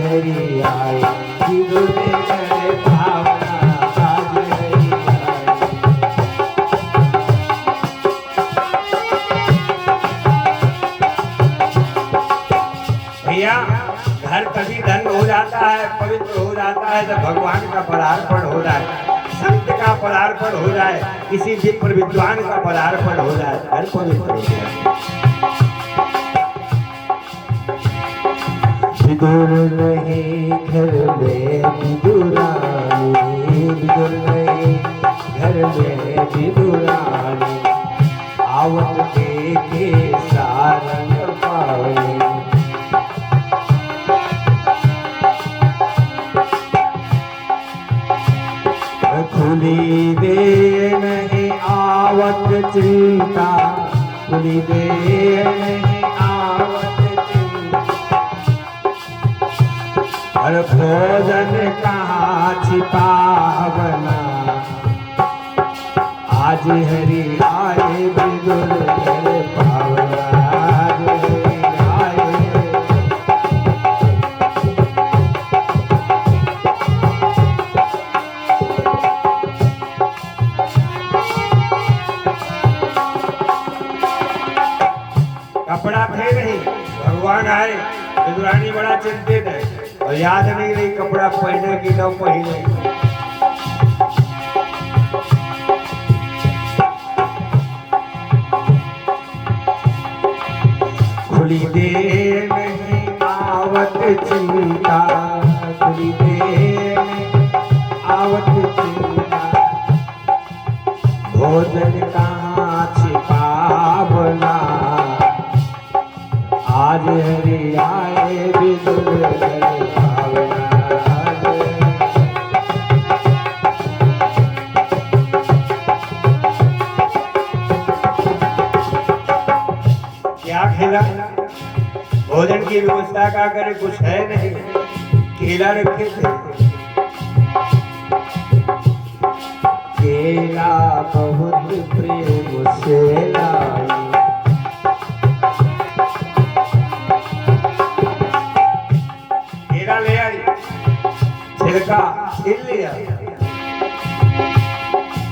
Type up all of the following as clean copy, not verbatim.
हरि आए विदुर करे पावना, आज हरि आए। भैया घर तभी धन हो जाता है, पवित्र हो जाता है जब भगवान का पदार्पण हो जाए, संत का पदार्पण हो जाए, किसी विप्र विद्वान का पदार्पण हो जाए, घर पवित्र हो जाए। विदुर नहीं घर में विदुरानी, विदुर नहीं घर में विदुरानी, आवत देखे सारंग पावनी। खुली दे नहीं आवत चिंता, खुली दे नहीं आवत चिंता, और भोजन कहाँ छिपावना, आज हरि आए विदुर करे पावना, आज हरि आए। कपड़ा थे नहीं, भगवान आए, विदुरानी बड़ा चिंतित है और याद नहीं रही कपड़ा पहने की न पहने। खुली दे नहीं आवत चिंता, खुली दे नहीं आवत चिंता, भोजन कहाँ छिपावना, आज हरि आए विदुर करे पावना। क्या खेला? भोजन की व्यवस्था का करे, कुछ है नहीं, केला रखे थे। केला बहुत प्रेम से लाई, केला ले आई, छिलका छील लिया,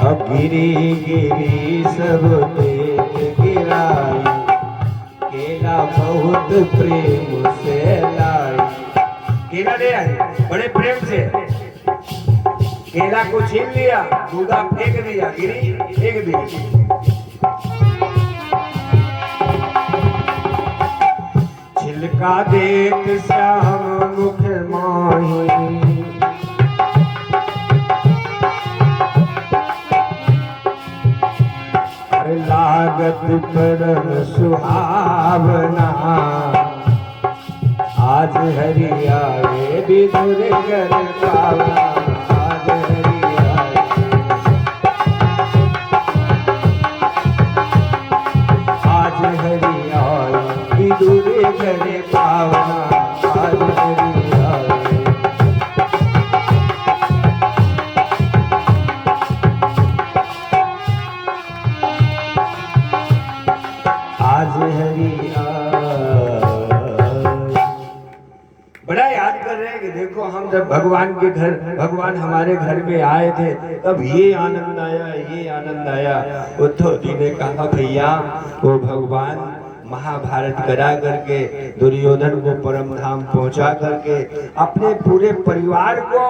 अब गिरी गिरी सब देख गिराई, केला बहुत प्रेम से लाई। केला ले आई बड़े प्रेम से, केला को छील लिया, दूधा फेंक दिया, गिरी फेंक दी। छिलका देख श्याम मुख माही, लागत परम सुहावना, आज हरि आए विदुर करे पावना, आज हरि आए। आज हरि आए विदुर करे पावना, आज हरि आए। आज हरि बड़ा याद कर रहे हैं कि देखो हम जब भगवान के घर, भगवान हमारे घर में आए थे तब ये आनंद आया, ये आनंद आया। उद्धव जी ने कहा भैया वो भगवान महाभारत करा करके दुर्योधन को परम धाम पहुंचा करके अपने पूरे परिवार को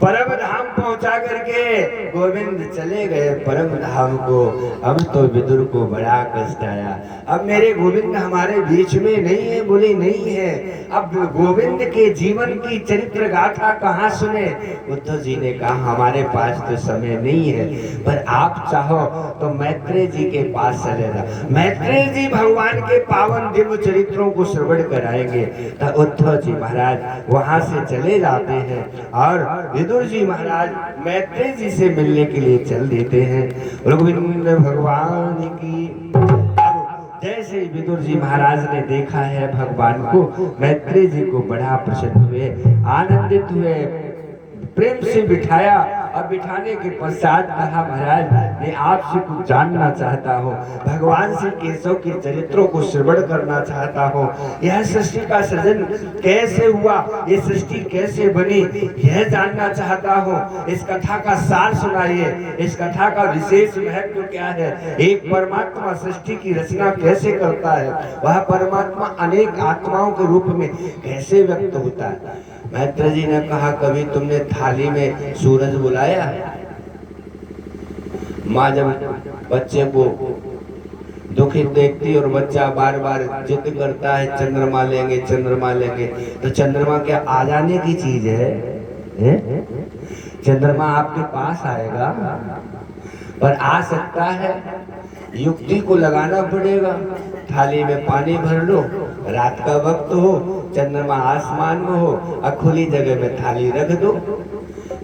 परम धाम पहुंचा करके गोविंद चले गए परम धाम को। अब तो विदुर को बड़ा कष्ट आया, अब मेरे गोविंद हमारे बीच में नहीं है, बोले नहीं है। अब गोविंद के जीवन की चरित्र गाथा कहाँ सुने? उद्धव जी ने कहा हमारे पास तो समय नहीं है, पर आप चाहो तो मैत्रेय जी के पास चले जाओ, मैत्रेय जी भगवान के पावन दिव्य चरित्रों को श्रवण कराएंगे। तो उद्धव जी महाराज वहां से चले जाते हैं और विदुर जी महाराज मैत्रेय जी से मिलने के लिए चल देते हैं। गोविंद भगवान की। जैसे ही विदुर जी महाराज ने देखा है भगवान को, मैत्रेय जी को बड़ा प्रसन्न हुए, आनंदित हुए, प्रेम से बिठाया अब बिठाने के पश्चात कहा, महाराज मैं आपसे कुछ जानना चाहता हूँ, भगवान श्री केशव के चरित्रों को श्रवण करना चाहता हूँ। यह सृष्टि का सृजन कैसे हुआ, ये सृष्टि कैसे बनी, यह जानना चाहता हूँ। इस कथा का सार सुनाइए, इस कथा का विशेष महत्व क्या है, एक परमात्मा सृष्टि की रचना कैसे करता है, वह परमात्मा अनेक आत्माओं के रूप में कैसे व्यक्त होता है। मैत्र जी ने कहा, कभी तुमने थाली में सूरज बुलाया? माँ जब बच्चे को दुखी देखती और बच्चा बार बार जिद करता है चंद्रमा लेंगे चंद्रमा लेंगे, तो चंद्रमा क्या आ जाने की चीज है? चंद्रमा आपके पास आएगा, पर आ सकता है, युक्ति को लगाना पड़ेगा। थाली में पानी भर लो, रात का वक्त हो, चंद्रमा आसमान में हो, और खुली जगह में थाली रख दो,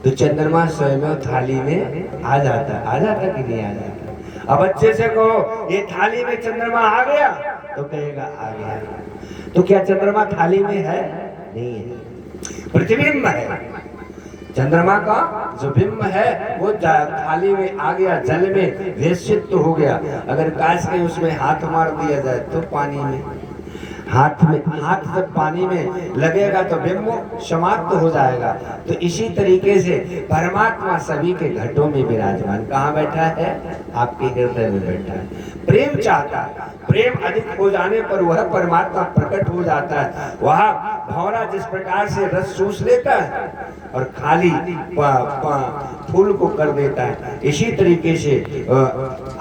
तो चंद्रमा स्वयं थाली में आ जाता कि नहीं आ जाता? अब बच्चे से कहो ये थाली में चंद्रमा आ गया, तो कहेगा आ गया। तो क्या चंद्रमा थाली में है? नहीं है, प्रतिबिंब है। चंद्रमा का जो बिंब है वो थाली में आ गया, जल में वेशित तो हो गया। अगर काश के उसमें हाथ मार दिया जाए तो पानी में, हाथ जब पानी में लगेगा तो बिंब समाप्त हो जाएगा। तो इसी तरीके से परमात्मा सभी के घटों में विराजमान कहाँ बैठा है? आपके हृदय में बैठा है। प्रेम चाहता है, प्रेम अधिक हो जाने पर वह परमात्मा प्रकट हो जाता है। वह भौरा जिस प्रकार से रस चूस लेता है और खाली फूल को कर देता है, इसी तरीके से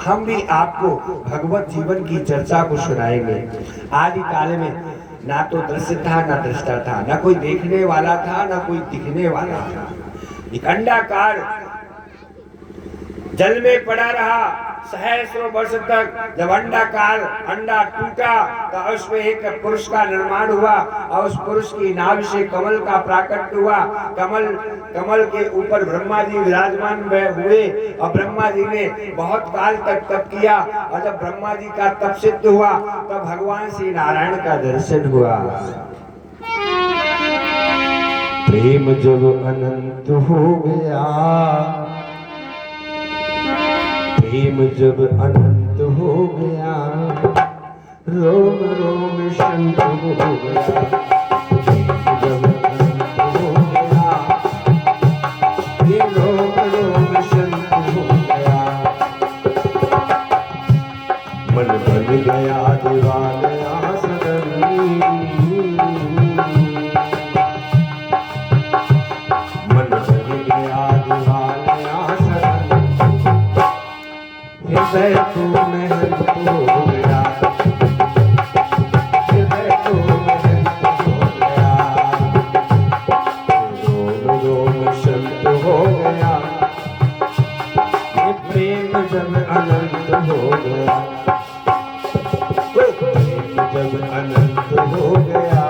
हम भी आपको भगवत जीवन की चर्चा को सुनाएंगे। आदि काल में ना तो दृश्य था ना दृष्टा था, ना कोई देखने वाला था ना कोई दिखने वाला था। एक अंडाकार जल में पड़ा रहा सहस्रों वर्ष तक। जब अंडा टूटा तो उसमें एक पुरुष का निर्माण हुआ और उस पुरुष की नाभि से कमल का प्राकट्य हुआ। कमल के ऊपर ब्रह्मा जी विराजमान हुए और ब्रह्मा जी ने बहुत काल तक तप किया, और जब ब्रह्मा जी का तप सिद्ध हुआ तब भगवान श्री नारायण का दर्शन हुआ। प्रेम जब अनंत हो गया, प्रेम जब अनंत हो गया, रोम रोम शांत हो गया। जब अनंत हो गया, रोम रोम शांत हो गया। मन बन गया दीवाना सदन, मन बन गया दीवाना सदन। हृदय तो महंत हो गया, हृदय तो महंत हो गया, रोम रोम शांत हो गया। ये प्रेम जब अनंत हो गया, प्रेम जब अनंत हो गया,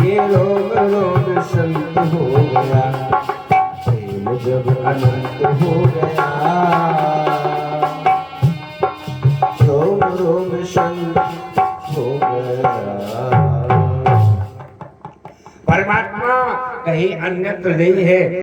ये रोम रोम शांत हो गया। जब अनंत हो गया, रोम रोम शांत हो गया। परमात्मा कहीं अन्यत्र नहीं है।